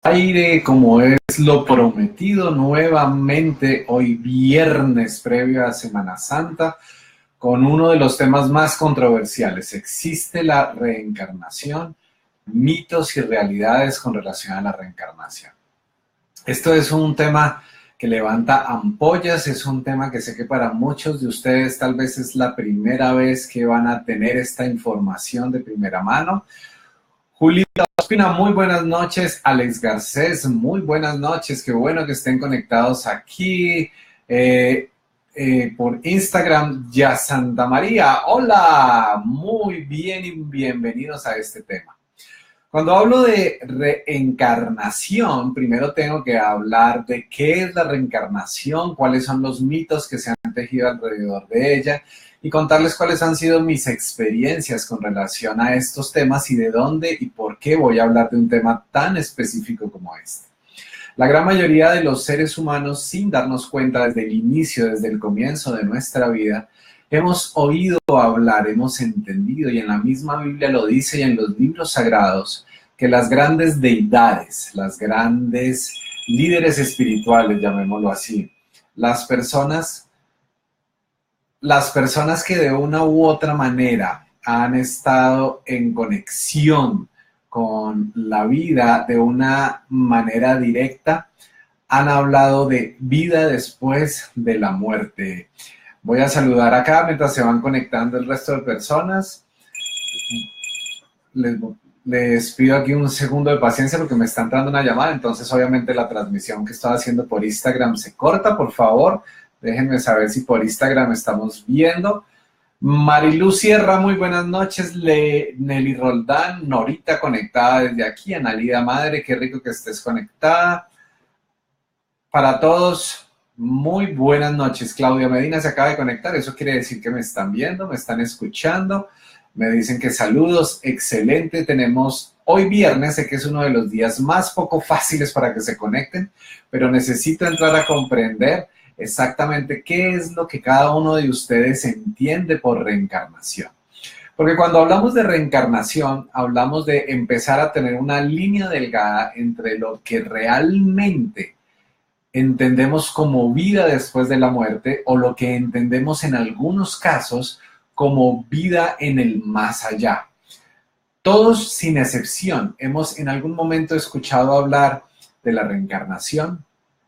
Aire, como es lo prometido, nuevamente hoy viernes previo a Semana Santa, con uno de los temas más controversiales. ¿Existe la reencarnación? Mitos y realidades con relación a la reencarnación. Esto es un tema que levanta ampollas, es un tema que sé que para muchos de ustedes tal vez es la primera vez que van a tener esta información de primera mano. Julita Ospina, muy buenas noches. Alex Garcés, muy buenas noches. Qué bueno que estén conectados aquí por Instagram. Ya Santa María, hola, muy bien y bienvenidos a este tema. Cuando hablo de reencarnación, primero tengo que hablar de qué es la reencarnación, cuáles son los mitos que se han tejido alrededor de ella y contarles cuáles han sido mis experiencias con relación a estos temas y de dónde y por qué voy a hablar de un tema tan específico como este. La gran mayoría de los seres humanos, sin darnos cuenta desde el inicio, desde el comienzo de nuestra vida, hemos oído hablar, hemos entendido, y en la misma Biblia lo dice y en los libros sagrados, que las grandes deidades, las grandes líderes espirituales, llamémoslo así, las personas que de una u otra manera han estado en conexión con la vida de una manera directa, han hablado de vida después de la muerte. Voy a saludar acá mientras se van conectando el resto de personas. Les pido aquí un segundo de paciencia porque me está entrando una llamada, entonces obviamente la transmisión que estaba haciendo por Instagram se corta, por favor. Déjenme saber si por Instagram estamos viendo. Marilu Sierra, muy buenas noches. Nelly Roldán, Norita conectada desde aquí. Analida Madre, qué rico que estés conectada. Para todos, muy buenas noches. Claudia Medina se acaba de conectar. Eso quiere decir que me están viendo, me están escuchando. Me dicen que saludos, excelente. Tenemos hoy viernes, sé que es uno de los días más poco fáciles para que se conecten, pero necesito entrar a comprender exactamente qué es lo que cada uno de ustedes entiende por reencarnación. Porque cuando hablamos de reencarnación, hablamos de empezar a tener una línea delgada entre lo que realmente entendemos como vida después de la muerte o lo que entendemos en algunos casos como vida en el más allá. Todos, sin excepción, hemos en algún momento escuchado hablar de la reencarnación,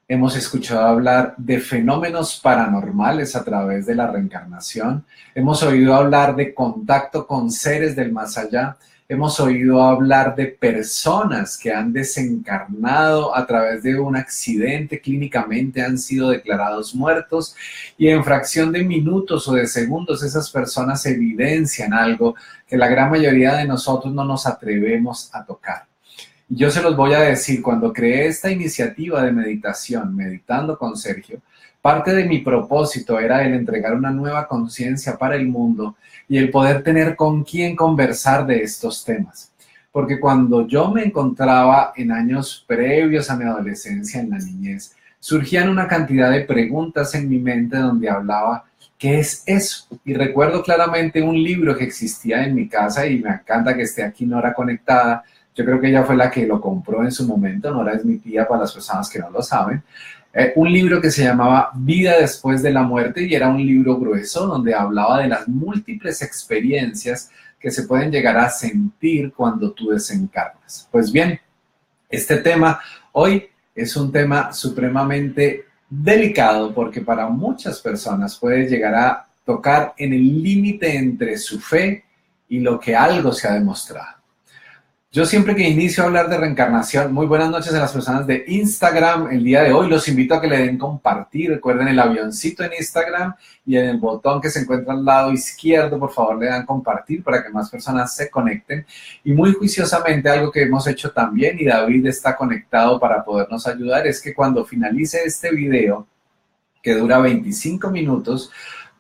hemos escuchado hablar de fenómenos paranormales a través de la reencarnación, hemos oído hablar de contacto con seres del más allá, hemos oído hablar de personas que han desencarnado a través de un accidente, clínicamente han sido declarados muertos y en fracción de minutos o de segundos esas personas evidencian algo que la gran mayoría de nosotros no nos atrevemos a tocar. Yo se los voy a decir, cuando creé esta iniciativa de meditación, Meditando con Sergio, parte de mi propósito era el entregar una nueva conciencia para el mundo y el poder tener con quién conversar de estos temas. Porque cuando yo me encontraba en años previos a mi adolescencia, en la niñez, surgían una cantidad de preguntas en mi mente donde hablaba, ¿qué es eso? Y recuerdo claramente un libro que existía en mi casa y me encanta que esté aquí Nora conectada. Yo creo que ella fue la que lo compró en su momento. Nora es mi tía para las personas que no lo saben. Un libro que se llamaba Vida después de la muerte y era un libro grueso donde hablaba de las múltiples experiencias que se pueden llegar a sentir cuando tú desencarnas. Pues bien, este tema hoy es un tema supremamente delicado porque para muchas personas puede llegar a tocar en el límite entre su fe y lo que algo se ha demostrado. Yo siempre que inicio a hablar de reencarnación, muy buenas noches a las personas de Instagram. El día de hoy los invito a que le den compartir. Recuerden el avioncito en Instagram y en el botón que se encuentra al lado izquierdo, por favor le dan compartir para que más personas se conecten. Y muy juiciosamente algo que hemos hecho también y David está conectado para podernos ayudar es que cuando finalice este video, que dura 25 minutos,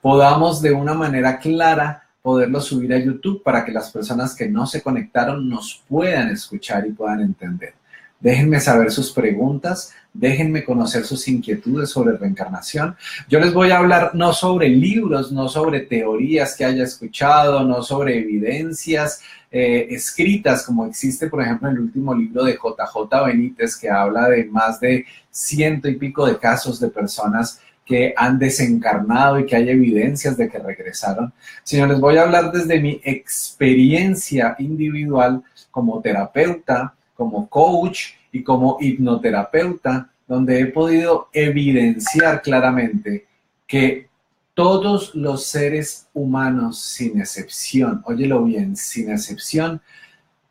podamos de una manera clara poderlo subir a YouTube para que las personas que no se conectaron nos puedan escuchar y puedan entender. Déjenme saber sus preguntas, déjenme conocer sus inquietudes sobre reencarnación. Yo les voy a hablar no sobre libros, no sobre teorías que haya escuchado, no sobre evidencias escritas, como existe, por ejemplo, en el último libro de JJ Benítez, que habla de más de 100 y pico de casos de personas que han desencarnado y que hay evidencias de que regresaron, sino les voy a hablar desde mi experiencia individual como terapeuta, como coach y como hipnoterapeuta, donde he podido evidenciar claramente que todos los seres humanos, sin excepción, óyelo bien, sin excepción,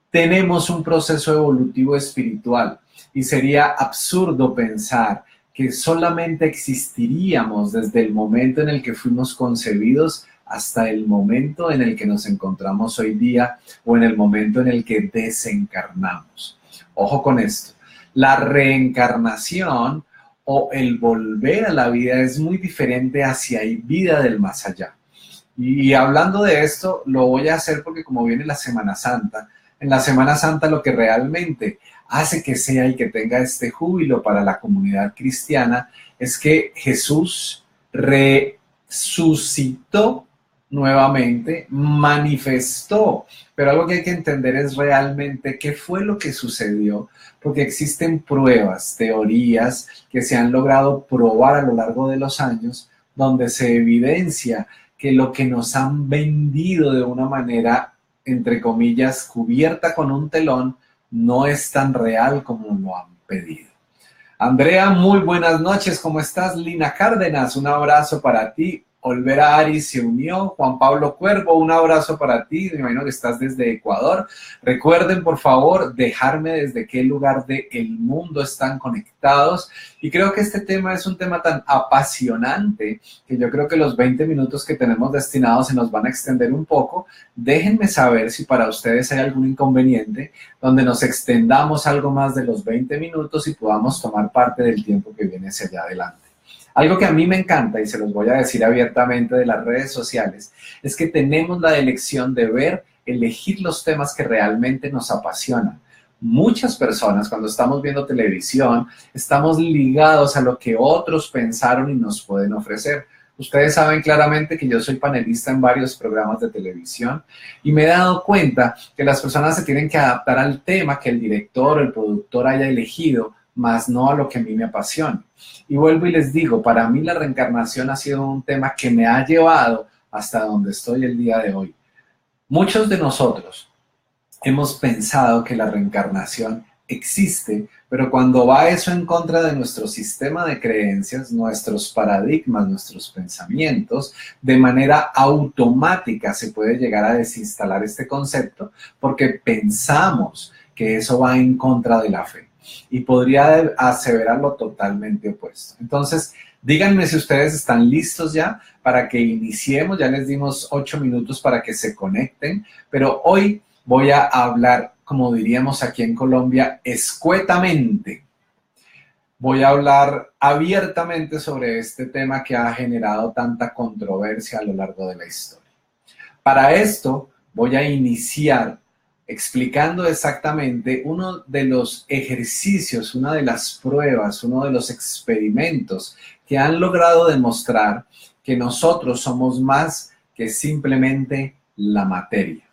tenemos un proceso evolutivo espiritual y sería absurdo pensar que solamente existiríamos desde el momento en el que fuimos concebidos hasta el momento en el que nos encontramos hoy día o en el momento en el que desencarnamos. Ojo con esto, la reencarnación o el volver a la vida es muy diferente a si hay vida del más allá. Y hablando de esto, lo voy a hacer porque como viene la Semana Santa, en la Semana Santa lo que realmente hace que sea y que tenga este júbilo para la comunidad cristiana es que Jesús resucitó nuevamente, manifestó, pero algo que hay que entender es realmente qué fue lo que sucedió, porque existen pruebas, teorías que se han logrado probar a lo largo de los años, donde se evidencia que lo que nos han vendido de una manera, entre comillas, cubierta con un telón, no es tan real como lo han pedido. Andrea, muy buenas noches, ¿cómo estás? Lina Cárdenas, un abrazo para ti. Olvera Ari se unió. Juan Pablo Cuervo, un abrazo para ti. Me imagino que estás desde Ecuador. Recuerden, por favor, dejarme desde qué lugar del mundo están conectados. Y creo que este tema es un tema tan apasionante que yo creo que los 20 minutos que tenemos destinados se nos van a extender un poco. Déjenme saber si para ustedes hay algún inconveniente donde nos extendamos algo más de los 20 minutos y podamos tomar parte del tiempo que viene hacia allá adelante. Algo que a mí me encanta, y se los voy a decir abiertamente de las redes sociales, es que tenemos la elección de elegir los temas que realmente nos apasionan. Muchas personas, cuando estamos viendo televisión, estamos ligados a lo que otros pensaron y nos pueden ofrecer. Ustedes saben claramente que yo soy panelista en varios programas de televisión y me he dado cuenta que las personas se tienen que adaptar al tema que el director o el productor haya elegido, más no a lo que a mí me apasiona. Y vuelvo y les digo, para mí la reencarnación ha sido un tema que me ha llevado hasta donde estoy el día de hoy. Muchos de nosotros hemos pensado que la reencarnación existe, pero cuando va eso en contra de nuestro sistema de creencias, nuestros paradigmas, nuestros pensamientos, de manera automática se puede llegar a desinstalar este concepto porque pensamos que eso va en contra de la fe. Y podría aseverarlo totalmente opuesto. Entonces, díganme si ustedes están listos ya para que iniciemos. Ya les dimos 8 minutos para que se conecten, pero hoy voy a hablar, como diríamos aquí en Colombia, escuetamente. Voy a hablar abiertamente sobre este tema que ha generado tanta controversia a lo largo de la historia. Para esto, voy a iniciar explicando exactamente uno de los ejercicios, una de las pruebas, uno de los experimentos que han logrado demostrar que nosotros somos más que simplemente la materia.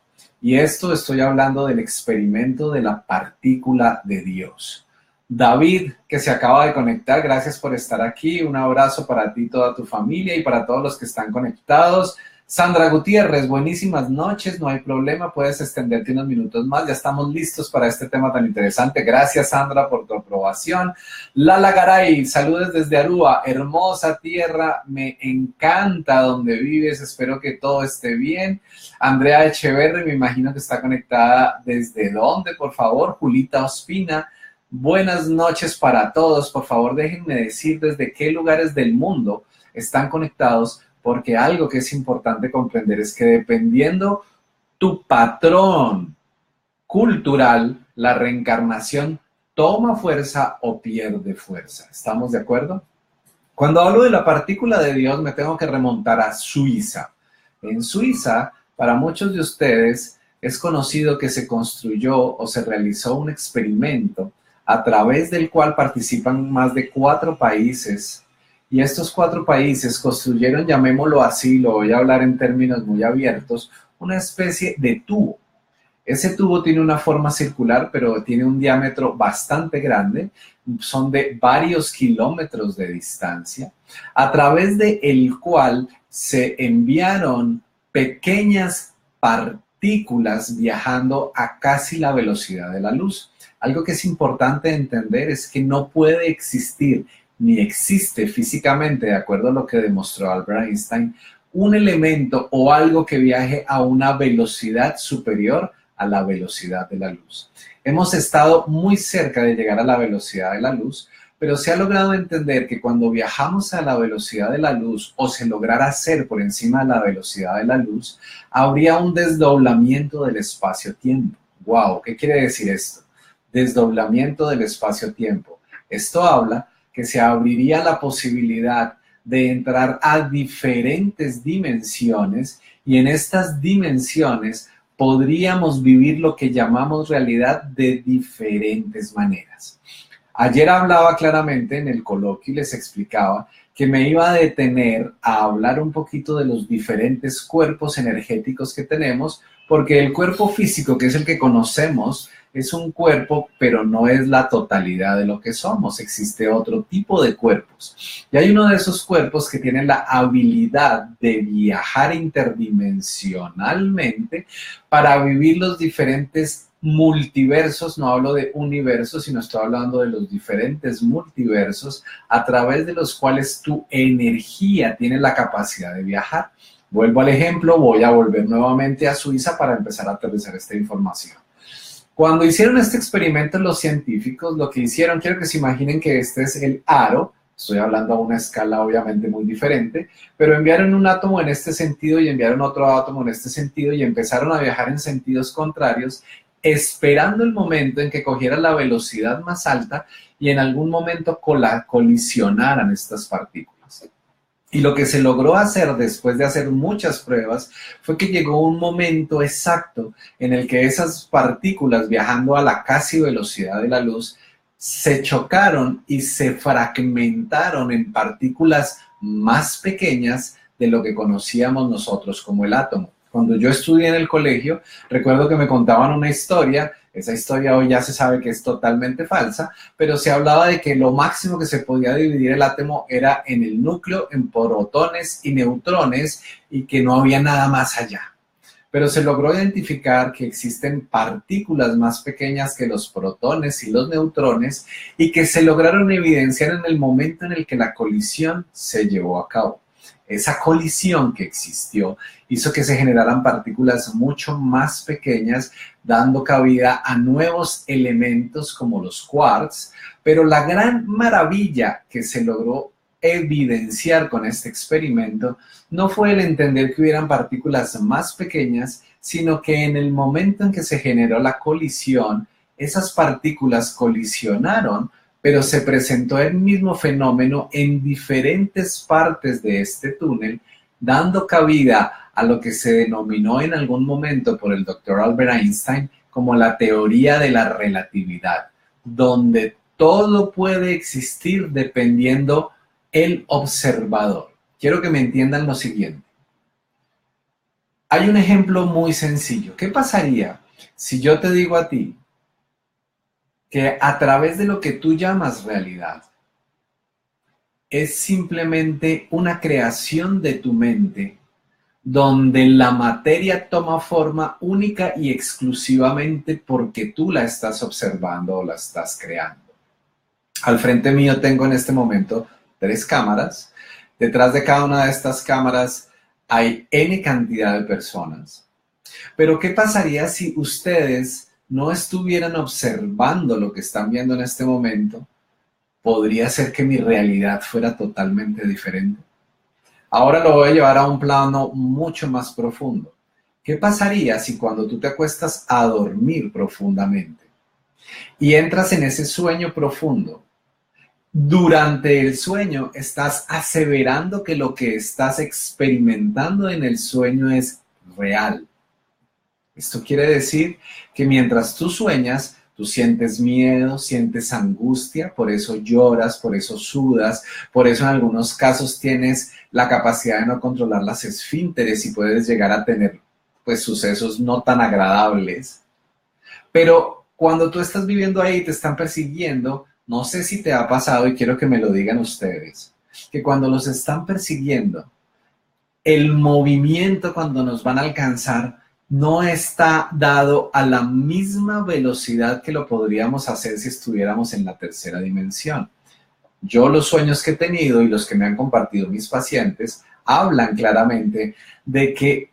Y esto estoy hablando del experimento de la partícula de Dios. David, que se acaba de conectar, gracias por estar aquí. Un abrazo para ti y toda tu familia y para todos los que están conectados. Sandra Gutiérrez, buenísimas noches, no hay problema, puedes extenderte unos minutos más, ya estamos listos para este tema tan interesante. Gracias, Sandra, por tu aprobación. Lala Garay, saludos desde Aruba, hermosa tierra, me encanta donde vives, espero que todo esté bien. Andrea Echeverri, me imagino que está conectada desde dónde, por favor. Julita Ospina, buenas noches para todos, por favor déjenme decir desde qué lugares del mundo están conectados, porque algo que es importante comprender es que dependiendo tu patrón cultural, la reencarnación toma fuerza o pierde fuerza. ¿Estamos de acuerdo? Cuando hablo de la partícula de Dios, me tengo que remontar a Suiza. En Suiza, para muchos de ustedes, es conocido que se construyó o se realizó un experimento a través del cual participan más de 4 países. Y estos 4 países construyeron, llamémoslo así, lo voy a hablar en términos muy abiertos, una especie de tubo. Ese tubo tiene una forma circular, pero tiene un diámetro bastante grande, son de varios kilómetros de distancia, a través del cual se enviaron pequeñas partículas viajando a casi la velocidad de la luz. Algo que es importante entender es que no puede existir, ni existe físicamente, de acuerdo a lo que demostró Albert Einstein, un elemento o algo que viaje a una velocidad superior a la velocidad de la luz. Hemos estado muy cerca de llegar a la velocidad de la luz, pero se ha logrado entender que cuando viajamos a la velocidad de la luz o se lograra hacer por encima de la velocidad de la luz, habría un desdoblamiento del espacio-tiempo. ¡Wow! ¿Qué quiere decir esto? Desdoblamiento del espacio-tiempo. Esto habla que se abriría la posibilidad de entrar a diferentes dimensiones y en estas dimensiones podríamos vivir lo que llamamos realidad de diferentes maneras. Ayer hablaba claramente en el coloquio y les explicaba que me iba a detener a hablar un poquito de los diferentes cuerpos energéticos que tenemos, porque el cuerpo físico, que es el que conocemos, es un cuerpo, pero no es la totalidad de lo que somos. Existe otro tipo de cuerpos. Y hay uno de esos cuerpos que tiene la habilidad de viajar interdimensionalmente para vivir los diferentes multiversos. No hablo de universos, sino estoy hablando de los diferentes multiversos a través de los cuales tu energía tiene la capacidad de viajar. Vuelvo al ejemplo, voy a volver nuevamente a Suiza para empezar a aterrizar esta información. Cuando hicieron este experimento los científicos, lo que hicieron, quiero que se imaginen que este es el aro, estoy hablando a una escala obviamente muy diferente, pero enviaron un átomo en este sentido y enviaron otro átomo en este sentido y empezaron a viajar en sentidos contrarios, esperando el momento en que cogieran la velocidad más alta y en algún momento colisionaran estas partículas. Y lo que se logró hacer después de hacer muchas pruebas fue que llegó un momento exacto en el que esas partículas viajando a la casi velocidad de la luz se chocaron y se fragmentaron en partículas más pequeñas de lo que conocíamos nosotros como el átomo. Cuando yo estudié en el colegio, recuerdo que me contaban una historia. Esa historia hoy ya se sabe que es totalmente falsa, pero se hablaba de que lo máximo que se podía dividir el átomo era en el núcleo, en protones y neutrones, y que no había nada más allá. Pero se logró identificar que existen partículas más pequeñas que los protones y los neutrones, y que se lograron evidenciar en el momento en el que la colisión se llevó a cabo. Esa colisión que existió hizo que se generaran partículas mucho más pequeñas, dando cabida a nuevos elementos como los quarks, pero la gran maravilla que se logró evidenciar con este experimento no fue el entender que hubieran partículas más pequeñas, sino que en el momento en que se generó la colisión, esas partículas colisionaron, pero se presentó el mismo fenómeno en diferentes partes de este túnel, dando cabida a lo que se denominó en algún momento por el doctor Albert Einstein como la teoría de la relatividad, donde todo puede existir dependiendo el observador. Quiero que me entiendan lo siguiente. Hay un ejemplo muy sencillo. ¿Qué pasaría si yo te digo a ti que a través de lo que tú llamas realidad es simplemente una creación de tu mente donde la materia toma forma única y exclusivamente porque tú la estás observando o la estás creando? Al frente mío tengo en este momento 3 cámaras. Detrás de cada una de estas cámaras hay N cantidad de personas. Pero ¿qué pasaría si ustedes no estuvieran observando lo que están viendo en este momento? Podría ser que mi realidad fuera totalmente diferente. Ahora lo voy a llevar a un plano mucho más profundo. ¿Qué pasaría si cuando tú te acuestas a dormir profundamente y entras en ese sueño profundo, durante el sueño estás aseverando que lo que estás experimentando en el sueño es real? Esto quiere decir que mientras tú sueñas, Tú sientes miedo, sientes angustia, por eso lloras, por eso sudas, por eso en algunos casos tienes la capacidad de no controlar las esfínteres y puedes llegar a tener pues sucesos no tan agradables. Pero cuando tú estás viviendo ahí y te están persiguiendo, no sé si te ha pasado y quiero que me lo digan ustedes, que cuando los están persiguiendo, el movimiento cuando nos van a alcanzar no está dado a la misma velocidad que lo podríamos hacer si estuviéramos en la tercera dimensión. Yo los sueños que he tenido y los que me han compartido mis pacientes hablan claramente de que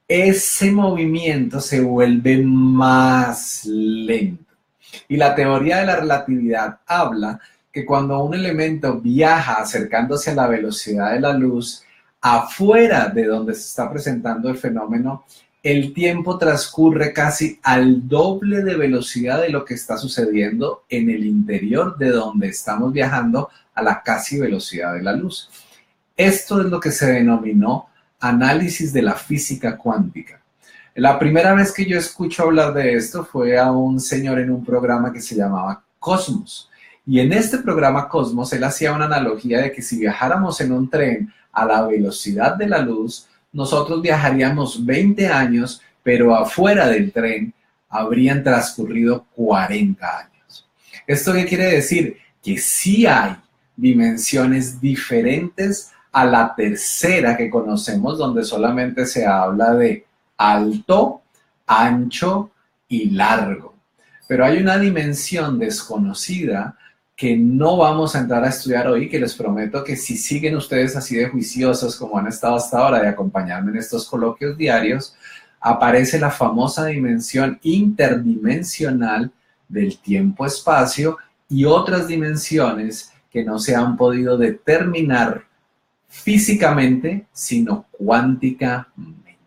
ese movimiento se vuelve más lento. Y la teoría de la relatividad habla que cuando un elemento viaja acercándose a la velocidad de la luz, afuera de donde se está presentando el fenómeno, el tiempo transcurre casi al doble de velocidad de lo que está sucediendo en el interior de donde estamos viajando a la casi velocidad de la luz. Esto es lo que se denominó análisis de la física cuántica. La primera vez que yo escucho hablar de esto fue a un señor en un programa que se llamaba Cosmos. Y en este programa Cosmos, él hacía una analogía de que si viajáramos en un tren a la velocidad de la luz, nosotros viajaríamos 20 años, pero afuera del tren habrían transcurrido 40 años. ¿Esto qué quiere decir? Que sí hay dimensiones diferentes a la tercera que conocemos, donde solamente se habla de alto, ancho y largo. Pero hay una dimensión desconocida que no vamos a entrar a estudiar hoy, que les prometo que si siguen ustedes así de juiciosos como han estado hasta ahora de acompañarme en estos coloquios diarios, aparece la famosa dimensión interdimensional del tiempo-espacio y otras dimensiones que no se han podido determinar físicamente, sino cuánticamente.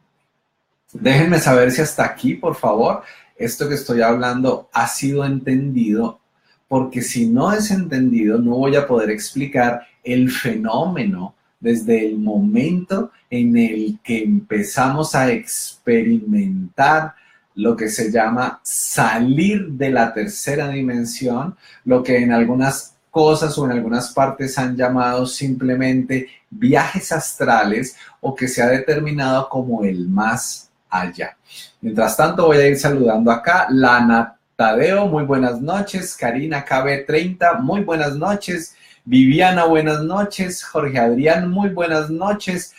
Déjenme saber si hasta aquí, por favor, esto que estoy hablando ha sido entendido, porque si no es entendido, no voy a poder explicar el fenómeno desde el momento en el que empezamos a experimentar lo que se llama salir de la tercera dimensión, lo que en algunas cosas o en algunas partes han llamado simplemente viajes astrales o que se ha determinado como el más allá. Mientras tanto voy a ir saludando acá. Lana Tadeo, muy buenas noches. Karina KB30, muy buenas noches. Viviana, buenas noches. Jorge Adrián, muy buenas noches.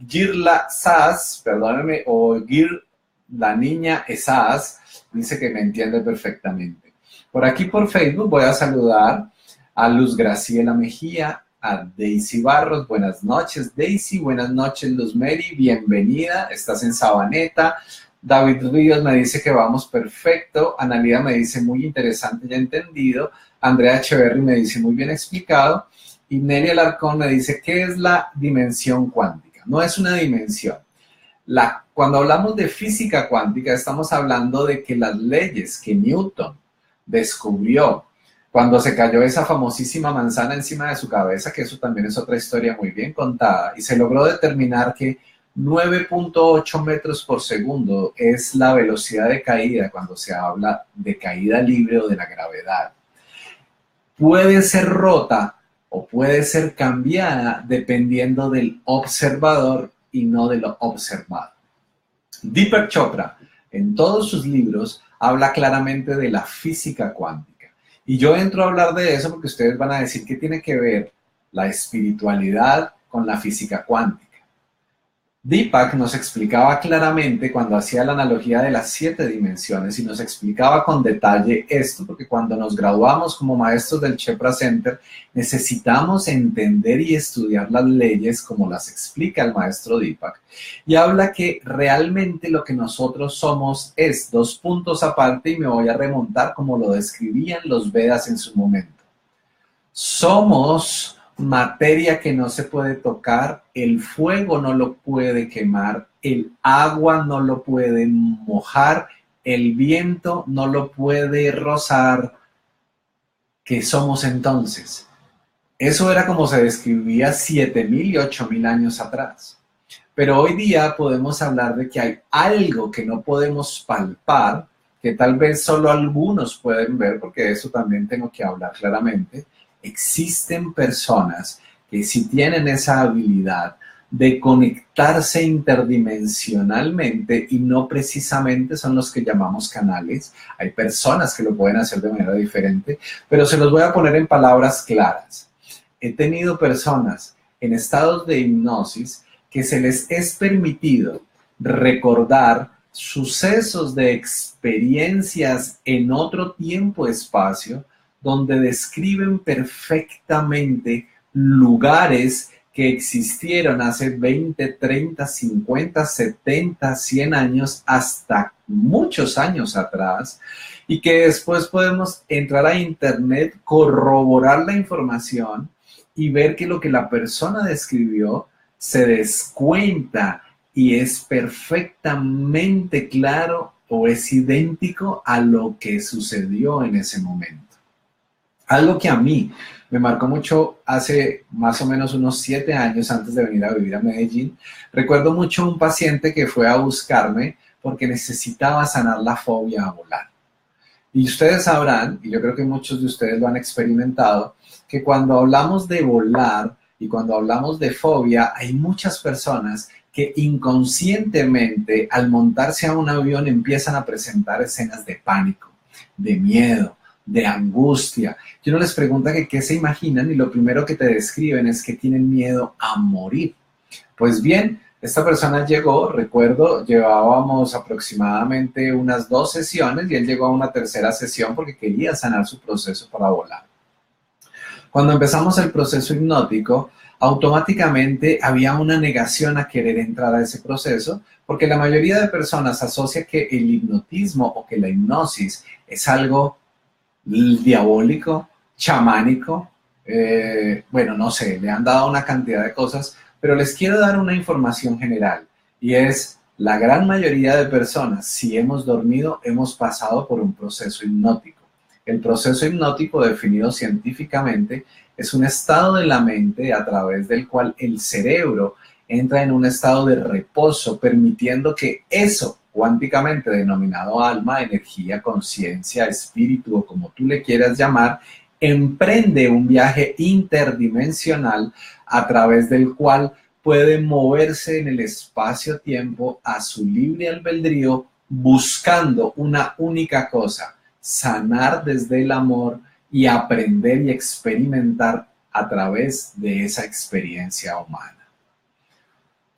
Girla Sass, perdóname, o Gir, la niña Esas, dice que me entiende perfectamente. Por aquí por Facebook voy a saludar a Luz Graciela Mejía, a Daisy Barros, buenas noches Daisy, buenas noches Luz Mary, bienvenida, estás en Sabaneta. David Ríos me dice que vamos perfecto, Analia me dice muy interesante, ya entendido, Andrea Echeverry me dice muy bien explicado, y Nelly Alarcón me dice ¿qué es la dimensión cuántica? No es una dimensión. Cuando hablamos de física cuántica estamos hablando de que las leyes que Newton descubrió cuando se cayó esa famosísima manzana encima de su cabeza, que eso también es otra historia muy bien contada, y se logró determinar que 9.8 metros por segundo es la velocidad de caída cuando se habla de caída libre o de la gravedad. Puede ser rota o puede ser cambiada dependiendo del observador y no de lo observado. Deepak Chopra, en todos sus libros, habla claramente de la física cuántica. Y yo entro a hablar de eso porque ustedes van a decir ¿qué tiene que ver la espiritualidad con la física cuántica? Deepak nos explicaba claramente cuando hacía la analogía de las 7 dimensiones y nos explicaba con detalle esto, porque cuando nos graduamos como maestros del Chopra Center necesitamos entender y estudiar las leyes como las explica el maestro Deepak. Y habla que realmente lo que nosotros somos es 2 puntos aparte y me voy a remontar como lo describían los Vedas en su momento. Somos materia que no se puede tocar, el fuego no lo puede quemar, el agua no lo puede mojar, el viento no lo puede rozar. ¿Qué somos entonces? Eso era como se describía 7.000 y 8.000 años atrás. Pero hoy día podemos hablar de que hay algo que no podemos palpar, que tal vez solo algunos pueden ver, porque de eso también tengo que hablar claramente. Existen personas que sí tienen esa habilidad de conectarse interdimensionalmente y no precisamente son los que llamamos canales. Hay personas que lo pueden hacer de manera diferente, pero se los voy a poner en palabras claras. He tenido personas en estados de hipnosis que se les es permitido recordar sucesos de experiencias en otro tiempo-espacio donde describen perfectamente lugares que existieron hace 20, 30, 50, 70, 100 años, hasta muchos años atrás, y que después podemos entrar a internet, corroborar la información y ver que lo que la persona describió se descuenta y es perfectamente claro o es idéntico a lo que sucedió en ese momento. Algo que a mí me marcó mucho hace más o menos unos 7 años antes de venir a vivir a Medellín. Recuerdo mucho un paciente que fue a buscarme porque necesitaba sanar la fobia a volar. Y ustedes sabrán, y yo creo que muchos de ustedes lo han experimentado, que cuando hablamos de volar y cuando hablamos de fobia, hay muchas personas que inconscientemente al montarse a un avión empiezan a presentar escenas de pánico, de miedo, de angustia. Y uno les pregunta que qué se imaginan y lo primero que te describen es que tienen miedo a morir. Pues bien, esta persona llegó, recuerdo, llevábamos aproximadamente unas 2 sesiones y él llegó a una tercera sesión porque quería sanar su proceso para volar. Cuando empezamos el proceso hipnótico, automáticamente había una negación a querer entrar a ese proceso, porque la mayoría de personas asocia que el hipnotismo o que la hipnosis es algo diabólico, chamánico, bueno, no sé, le han dado una cantidad de cosas, pero les quiero dar una información general, y es la gran mayoría de personas, si hemos dormido, hemos pasado por un proceso hipnótico. El proceso hipnótico, definido científicamente, es un estado de la mente a través del cual el cerebro entra en un estado de reposo, permitiendo que eso, cuánticamente denominado alma, energía, conciencia, espíritu o como tú le quieras llamar, emprende un viaje interdimensional a través del cual puede moverse en el espacio-tiempo a su libre albedrío buscando una única cosa: sanar desde el amor y aprender y experimentar a través de esa experiencia humana.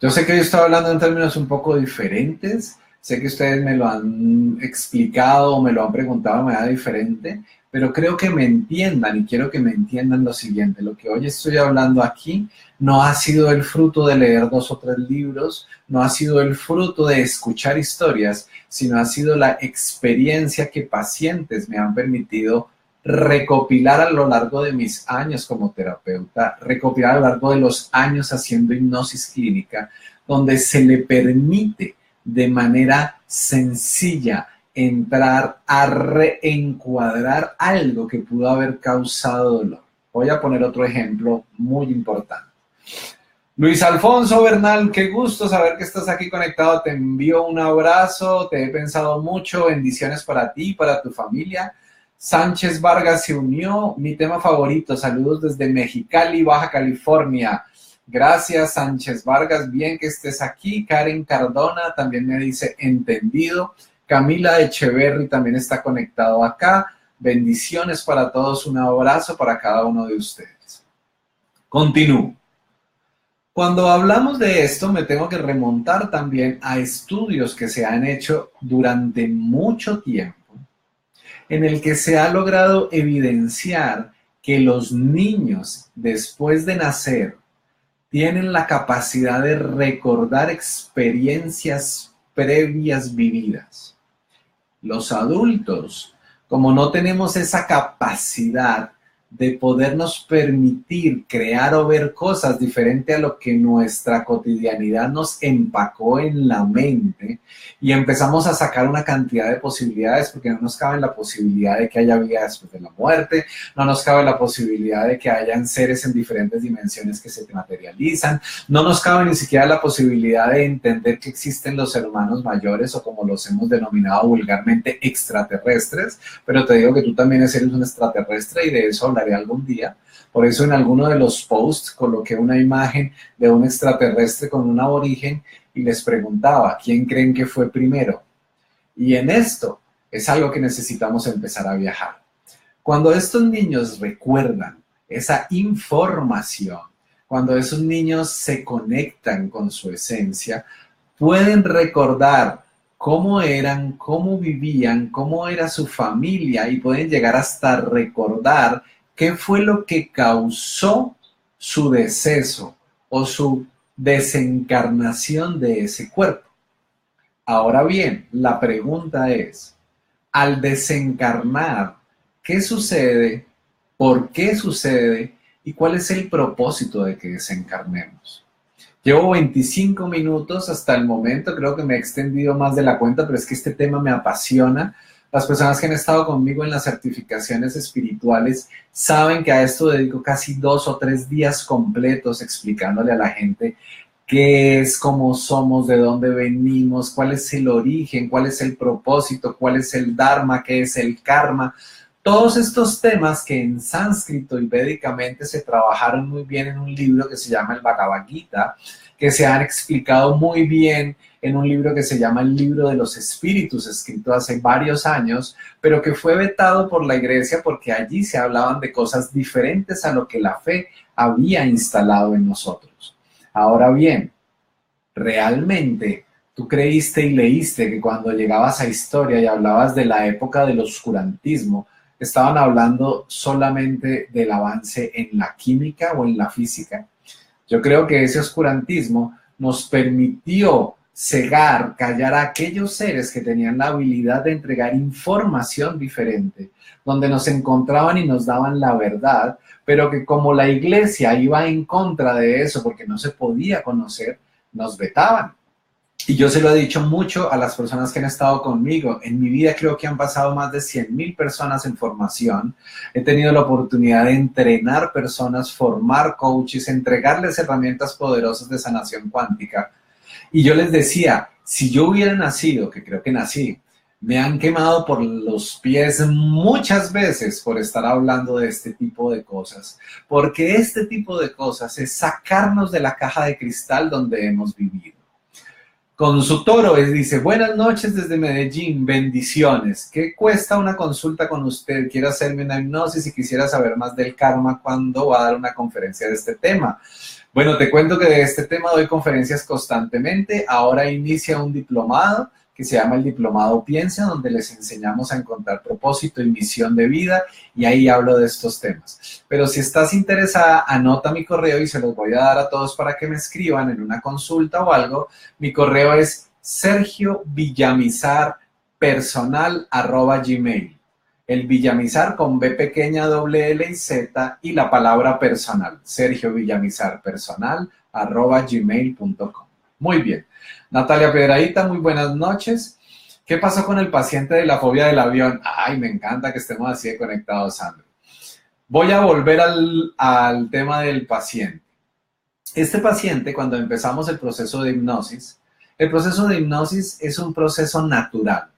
Yo sé que hoy estoy hablando en términos un poco diferentes, sé que ustedes me lo han explicado o me lo han preguntado de manera diferente, pero creo que me entiendan y quiero que me entiendan lo siguiente: lo que hoy estoy hablando aquí no ha sido el fruto de leer 2 o 3 libros, no ha sido el fruto de escuchar historias, sino ha sido la experiencia que pacientes me han permitido recopilar a lo largo de mis años como terapeuta, recopilar a lo largo de los años haciendo hipnosis clínica, donde se le permite de manera sencilla entrar a reencuadrar algo que pudo haber causado dolor. Voy a poner otro ejemplo muy importante. Luis Alfonso Bernal, qué gusto saber que estás aquí conectado. Te envío un abrazo, te he pensado mucho, bendiciones para ti y para tu familia. Sánchez Vargas se unió, mi tema favorito, saludos desde Mexicali, Baja California. Gracias, Sánchez Vargas, bien que estés aquí. Karen Cardona también me dice entendido. Camila Echeverry también está conectado acá. Bendiciones para todos, un abrazo para cada uno de ustedes. Continúo. Cuando hablamos de esto, me tengo que remontar también a estudios que se han hecho durante mucho tiempo, en el que se ha logrado evidenciar que los niños, después de nacer, tienen la capacidad de recordar experiencias previas vividas. Los adultos, como no tenemos esa capacidad, de podernos permitir crear o ver cosas diferentes a lo que nuestra cotidianidad nos empacó en la mente, y empezamos a sacar una cantidad de posibilidades, porque no nos cabe la posibilidad de que haya vida después de la muerte, no nos cabe la posibilidad de que hayan seres en diferentes dimensiones que se materializan, no nos cabe ni siquiera la posibilidad de entender que existen los hermanos mayores, o como los hemos denominado vulgarmente, extraterrestres. Pero te digo que tú también eres un extraterrestre, y de eso hablaré algún día. Por eso en alguno de los posts coloqué una imagen de un extraterrestre con un aborigen y les preguntaba, ¿quién creen que fue primero? Y en esto es algo que necesitamos empezar a viajar. Cuando estos niños recuerdan esa información, cuando esos niños se conectan con su esencia, pueden recordar cómo eran, cómo vivían, cómo era su familia, y pueden llegar hasta recordar qué fue lo que causó su deceso o su desencarnación de ese cuerpo. Ahora bien, la pregunta es, al desencarnar, ¿qué sucede? ¿Por qué sucede? ¿Y cuál es el propósito de que desencarnemos? Llevo 25 minutos hasta el momento, creo que me he extendido más de la cuenta, pero es que este tema me apasiona. Las personas que han estado conmigo en las certificaciones espirituales saben que a esto dedico casi 2 o 3 días completos explicándole a la gente qué es, cómo somos, de dónde venimos, cuál es el origen, cuál es el propósito, cuál es el dharma, qué es el karma. Todos estos temas que en sánscrito y védicamente se trabajaron muy bien en un libro que se llama el Bhagavad Gita, que se han explicado muy bien en un libro que se llama el Libro de los Espíritus, escrito hace varios años, pero que fue vetado por la iglesia porque allí se hablaban de cosas diferentes a lo que la fe había instalado en nosotros. Ahora bien, ¿realmente tú creíste y leíste que cuando llegabas a historia y hablabas de la época del oscurantismo, estaban hablando solamente del avance en la química o en la física? Yo creo que ese oscurantismo nos permitió cegar, callar a aquellos seres que tenían la habilidad de entregar información diferente, donde nos encontraban y nos daban la verdad, pero que como la iglesia iba en contra de eso porque no se podía conocer, nos vetaban. Y yo se lo he dicho mucho a las personas que han estado conmigo. En mi vida creo que han pasado más de 100,000 personas en formación. He tenido la oportunidad de entrenar personas, formar coaches, entregarles herramientas poderosas de sanación cuántica. Y yo les decía, si yo hubiera nacido, que creo que nací, me han quemado por los pies muchas veces por estar hablando de este tipo de cosas. Porque este tipo de cosas es sacarnos de la caja de cristal donde hemos vivido. Con su toro dice, buenas noches desde Medellín, bendiciones. ¿Qué cuesta una consulta con usted? Quiero hacerme una hipnosis y quisiera saber más del karma. ¿Cuándo va a dar una conferencia de este tema? Bueno, te cuento que de este tema doy conferencias constantemente. Ahora inicia un diplomado que se llama el Diplomado Piensa, donde les enseñamos a encontrar propósito y misión de vida, y ahí hablo de estos temas. Pero si estás interesada, anota mi correo y se los voy a dar a todos para que me escriban en una consulta o algo. Mi correo es sergiovillamizarpersonal@gmail. El Villamizar con B pequeña, doble L y Z, y la palabra personal, sergiovillamizarpersonal@gmail.com. Muy bien. Natalia Pedradita, muy buenas noches. ¿Qué pasó con el paciente de la fobia del avión? Ay, me encanta que estemos así de conectados, Sandro. Voy a volver al tema del paciente. Este paciente, cuando empezamos el proceso de hipnosis es un proceso natural.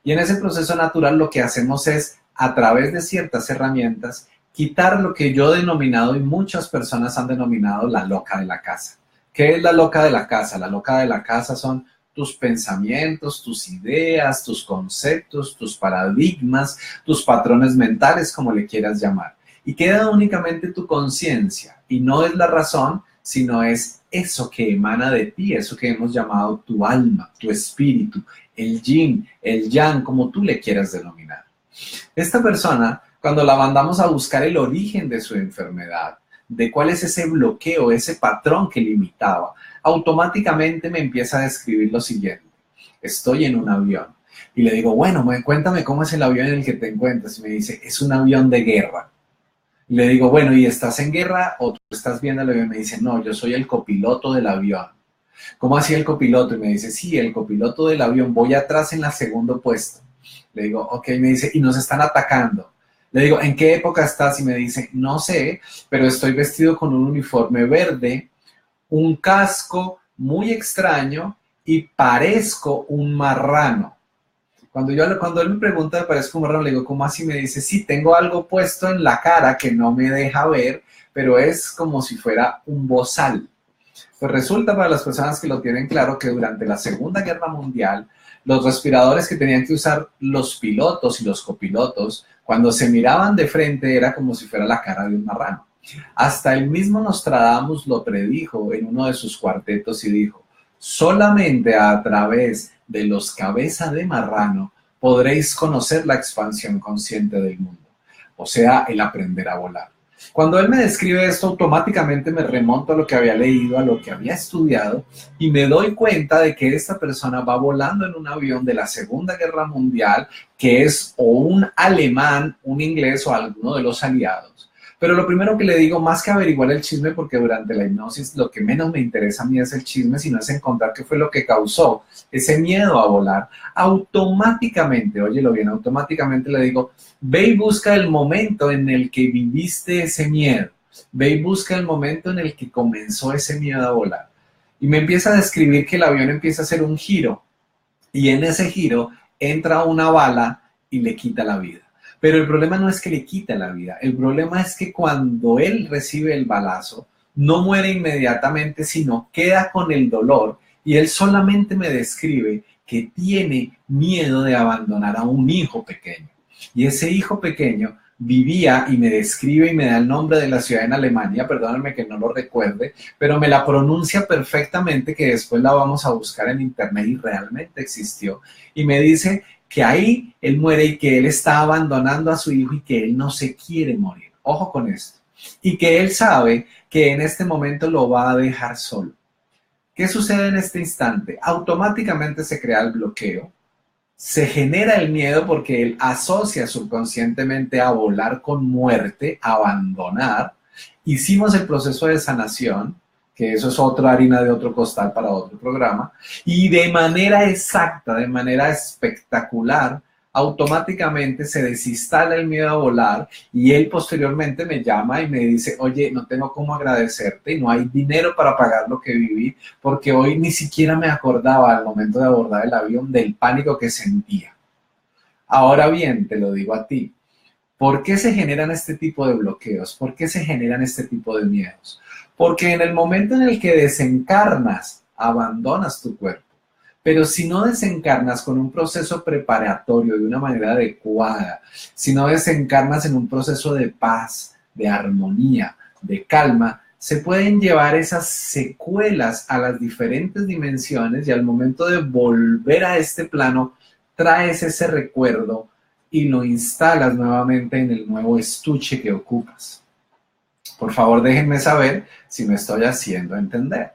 Y en ese proceso natural lo que hacemos es, a través de ciertas herramientas, quitar lo que yo he denominado y muchas personas han denominado la loca de la casa. ¿Qué es la loca de la casa? La loca de la casa son tus pensamientos, tus ideas, tus conceptos, tus paradigmas, tus patrones mentales, como le quieras llamar. Y queda únicamente tu conciencia. Y no es la razón, sino es eso que emana de ti, eso que hemos llamado tu alma, tu espíritu, el yin, el yang, como tú le quieras denominar. Esta persona, cuando la mandamos a buscar el origen de su enfermedad, de cuál es ese bloqueo, ese patrón que limitaba, automáticamente me empieza a describir lo siguiente. Estoy en un avión. Y le digo, bueno, cuéntame cómo es el avión en el que te encuentras. Y me dice, es un avión de guerra. Le digo, bueno, ¿y estás en guerra o tú estás viendo el avión? Me dice, no, yo soy el copiloto del avión. ¿Cómo así el copiloto? Y me dice, sí, el copiloto del avión, voy atrás en la segundo puesto. Le digo, ok, me dice, y nos están atacando. Le digo, ¿en qué época estás? Y me dice, no sé, pero estoy vestido con un uniforme verde, un casco muy extraño y parezco un marrano. Cuando él me pregunta, me parezco un marrano, le digo, ¿cómo así? Me dice, sí, tengo algo puesto en la cara que no me deja ver, pero es como si fuera un bozal. Pues resulta para las personas que lo tienen claro que durante la Segunda Guerra Mundial, los respiradores que tenían que usar los pilotos y los copilotos, cuando se miraban de frente era como si fuera la cara de un marrano. Hasta el mismo Nostradamus lo predijo en uno de sus cuartetos y dijo, solamente a través de los cabeza de marrano podréis conocer la expansión consciente del mundo, o sea, el aprender a volar. Cuando él me describe esto, automáticamente me remonto a lo que había leído, a lo que había estudiado, y me doy cuenta de que esta persona va volando en un avión de la Segunda Guerra Mundial, que es o un alemán, un inglés o alguno de los aliados. Pero lo primero que le digo, más que averiguar el chisme, porque durante la hipnosis lo que menos me interesa a mí es el chisme, sino es encontrar qué fue lo que causó ese miedo a volar, automáticamente, óyelo bien, automáticamente le digo, ve y busca el momento en el que viviste ese miedo. Ve y busca el momento en el que comenzó ese miedo a volar. Y me empieza a describir que el avión empieza a hacer un giro. Y en ese giro entra una bala y le quita la vida. Pero el problema no es que le quita la vida. El problema es que cuando él recibe el balazo, no muere inmediatamente, sino queda con el dolor. Y él solamente me describe que tiene miedo de abandonar a un hijo pequeño. Y ese hijo pequeño vivía y me describe y me da el nombre de la ciudad en Alemania, perdónenme que no lo recuerde, pero me la pronuncia perfectamente, que después la vamos a buscar en internet y realmente existió. Y me dice que ahí él muere y que él está abandonando a su hijo y que él no se quiere morir. Ojo con esto. Y que él sabe que en este momento lo va a dejar solo. ¿Qué sucede en este instante? Automáticamente se crea el bloqueo. Se genera el miedo porque él asocia subconscientemente a volar con muerte, a abandonar. Hicimos el proceso de sanación, que eso es otra harina de otro costal para otro programa, y de manera exacta, de manera espectacular, automáticamente se desinstala el miedo a volar y él posteriormente me llama y me dice, oye, no tengo cómo agradecerte y no hay dinero para pagar lo que viví porque hoy ni siquiera me acordaba al momento de abordar el avión del pánico que sentía. Ahora bien, te lo digo a ti, ¿por qué se generan este tipo de bloqueos? ¿Por qué se generan este tipo de miedos? Porque en el momento en el que desencarnas, abandonas tu cuerpo. Pero si no desencarnas con un proceso preparatorio de una manera adecuada, si no desencarnas en un proceso de paz, de armonía, de calma, se pueden llevar esas secuelas a las diferentes dimensiones y al momento de volver a este plano, traes ese recuerdo y lo instalas nuevamente en el nuevo estuche que ocupas. Por favor, déjenme saber si me estoy haciendo entender.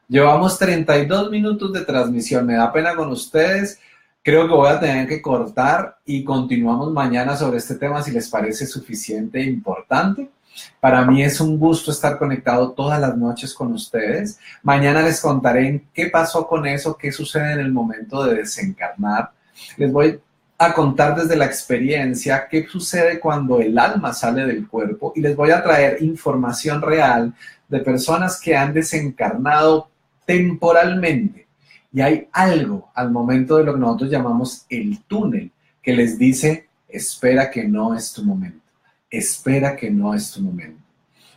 Llevamos 32 minutos de transmisión, me da pena con ustedes, creo que voy a tener que cortar y continuamos mañana sobre este tema si les parece suficiente e importante. Para mí es un gusto estar conectado todas las noches con ustedes. Mañana les contaré en qué pasó con eso, qué sucede en el momento de desencarnar. Les voy a contar desde la experiencia qué sucede cuando el alma sale del cuerpo y les voy a traer información real de personas que han desencarnado temporalmente y hay algo al momento de lo que nosotros llamamos el túnel que les dice espera que no es tu momento, espera que no es tu momento.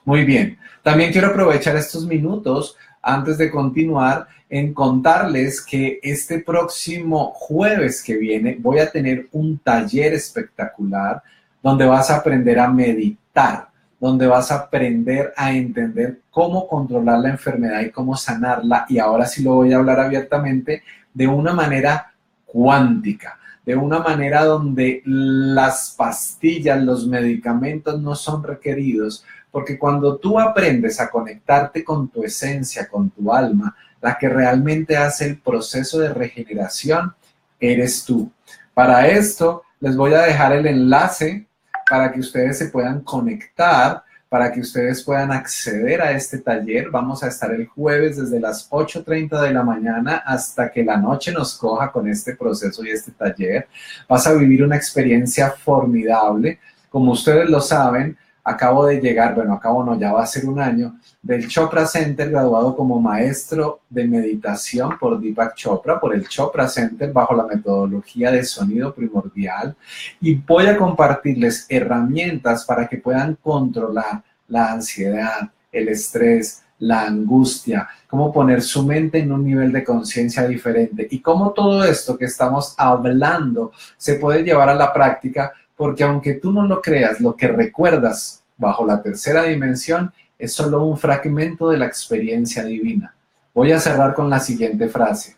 Muy bien, también quiero aprovechar estos minutos antes de continuar en contarles que este próximo jueves que viene voy a tener un taller espectacular donde vas a aprender a meditar, donde vas a aprender a entender cómo controlar la enfermedad y cómo sanarla. Y ahora sí lo voy a hablar abiertamente de una manera cuántica, de una manera donde las pastillas, los medicamentos no son requeridos, porque cuando tú aprendes a conectarte con tu esencia, con tu alma, la que realmente hace el proceso de regeneración eres tú. Para esto les voy a dejar el enlace para que ustedes se puedan conectar, para que ustedes puedan acceder a este taller. Vamos a estar el jueves desde las 8:30 de la mañana hasta que la noche nos coja con este proceso y este taller. Vas a vivir una experiencia formidable. Como ustedes lo saben, acabo de llegar, bueno, acabo no, ya va a ser un año, del Chopra Center, graduado como maestro de meditación por Deepak Chopra, por el Chopra Center, bajo la metodología de sonido primordial. Y voy a compartirles herramientas para que puedan controlar la ansiedad, el estrés, la angustia, cómo poner su mente en un nivel de conciencia diferente y cómo todo esto que estamos hablando se puede llevar a la práctica. Porque aunque tú no lo creas, lo que recuerdas bajo la tercera dimensión es solo un fragmento de la experiencia divina. Voy a cerrar con la siguiente frase.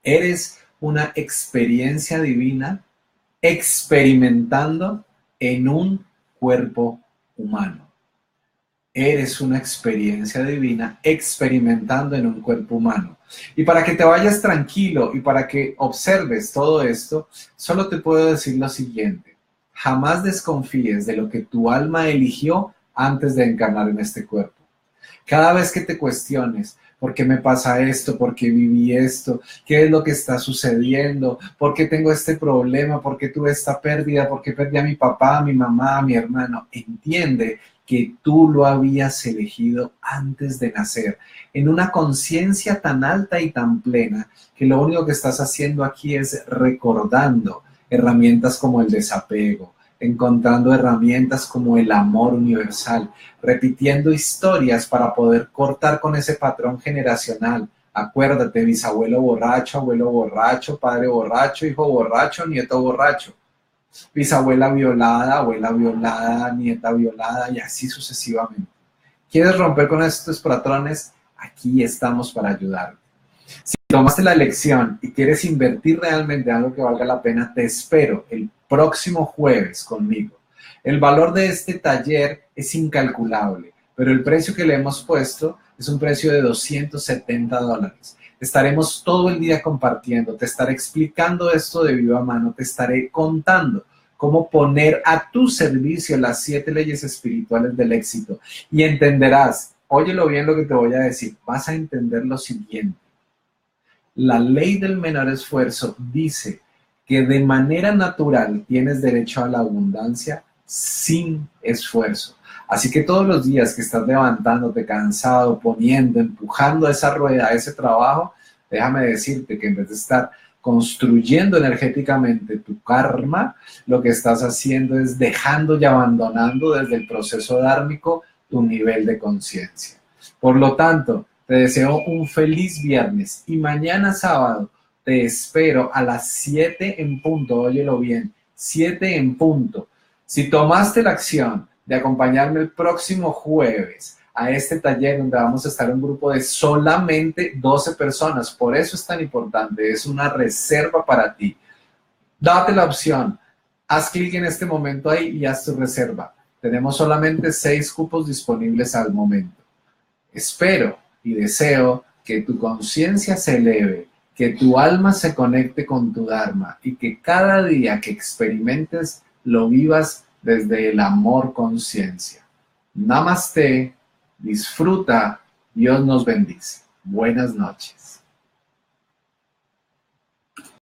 Eres una experiencia divina experimentando en un cuerpo humano. Eres una experiencia divina experimentando en un cuerpo humano. Y para que te vayas tranquilo y para que observes todo esto, solo te puedo decir lo siguiente. Jamás desconfíes de lo que tu alma eligió antes de encarnar en este cuerpo. Cada vez que te cuestiones, ¿por qué me pasa esto? ¿Por qué viví esto? ¿Qué es lo que está sucediendo? ¿Por qué tengo este problema? ¿Por qué tuve esta pérdida? ¿Por qué perdí a mi papá, a mi mamá, a mi hermano? Entiende que tú lo habías elegido antes de nacer, en una conciencia tan alta y tan plena, que lo único que estás haciendo aquí es recordando herramientas como el desapego, encontrando herramientas como el amor universal, repitiendo historias para poder cortar con ese patrón generacional. Acuérdate, bisabuelo borracho, abuelo borracho, padre borracho, hijo borracho, nieto borracho. Bisabuela violada, abuela violada, nieta violada y así sucesivamente. ¿Quieres romper con estos patrones? Aquí estamos para ayudarte. Si tomaste la elección y quieres invertir realmente en algo que valga la pena, te espero el próximo jueves conmigo. El valor de este taller es incalculable, pero el precio que le hemos puesto es un precio de $270. Estaremos todo el día compartiendo, te estaré explicando esto de viva mano, te estaré contando cómo poner a tu servicio las 7 leyes espirituales del éxito y entenderás, óyelo bien lo que te voy a decir, vas a entender lo siguiente. La ley del menor esfuerzo dice que de manera natural tienes derecho a la abundancia sin esfuerzo. Así que todos los días que estás levantándote cansado, poniendo, empujando a esa rueda, a ese trabajo, déjame decirte que en vez de estar construyendo energéticamente tu karma, lo que estás haciendo es dejando y abandonando desde el proceso dármico tu nivel de conciencia. Por lo tanto, te deseo un feliz viernes y mañana sábado te espero a las 7 en punto, óyelo bien, 7 en punto. Si tomaste la acción de acompañarme el próximo jueves a este taller donde vamos a estar en un grupo de solamente 12 personas, por eso es tan importante, es una reserva para ti. Date la opción, haz clic en este momento ahí y haz tu reserva. Tenemos solamente 6 cupos disponibles al momento. Espero y deseo que tu conciencia se eleve, que tu alma se conecte con tu Dharma y que cada día que experimentes lo vivas desde el amor conciencia. Namaste, disfruta, Dios nos bendice. Buenas noches.